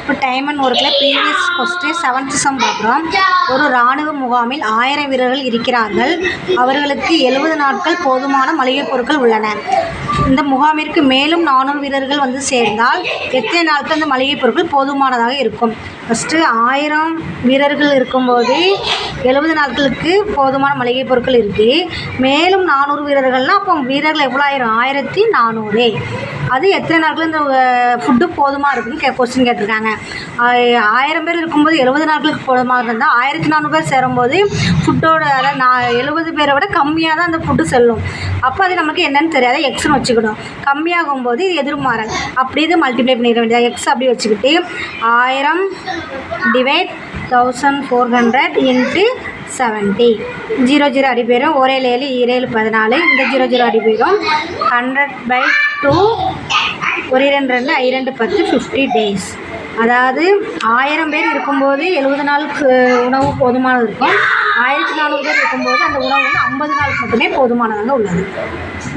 இப்போ time and ஒர்க்கில் previous question 7th some பார்க்குறோம். ஒரு இராணுவ முகாமில் 1000 வீரர்கள் இருக்கிறார்கள். அவர்களுக்கு 70 நாட்கள் போதுமான மளிகைப் பொருட்கள் உள்ளன. இந்த முகாமிற்கு மேலும் 400 வீரர்கள் வந்து சேர்ந்தால் எத்தனை நாட்கள் அந்த மளிகைப் பொருட்கள் போதுமானதாக இருக்கும்? ஃபஸ்ட்டு 1000 வீரர்கள் இருக்கும்போது 70 நாட்களுக்கு போதுமான மளிகைப் பொருட்கள் இருக்குது. மேலும் 400 வீரர்கள்னால் அப்போ வீரர்கள் எவ்வளோ ஆயிரம்? 1400. அது எத்தனை நாட்கள் இந்த ஃபுட்டு போதுமாக இருக்குன்னு கொஸ்டின் கேட்டிருக்காங்க. 1000 பேர் இருக்கும்போது 70 நாட்களுக்கு போதுமாக இருந்தால் 1400 பேர் சேரும்போது ஃபுட்டோட அதாவது 70 பேரை விட கம்மியாக தான் அந்த ஃபுட்டு செல்லும். அப்போ அது நமக்கு என்னென்னு தெரியாத எக்ஸ்னு வச்சுக்கணும். கம்மியாகும்போது இது எதிர்மாறல். அப்படி இது மல்டிப்ளை பண்ணிட வேண்டியது. எக்ஸ் அப்படி வச்சுக்கிட்டு 1000 டிவைட் 1400 இன்ட்டு 70. 0 அடி போயிடும். 1 7 7 14. இந்த 0 அடி போயிடும். 100/2 1 2 2 I 2 10 50 days. அதாவது 1000 பேர் இருக்கும்போது 70 நாளுக்கு உணவு போதுமானது இருக்கும். 1400 பேர் இருக்கும்போது அந்த உணவு வந்து 50 நாளுக்கு மட்டுமே போதுமானதாக உள்ளது.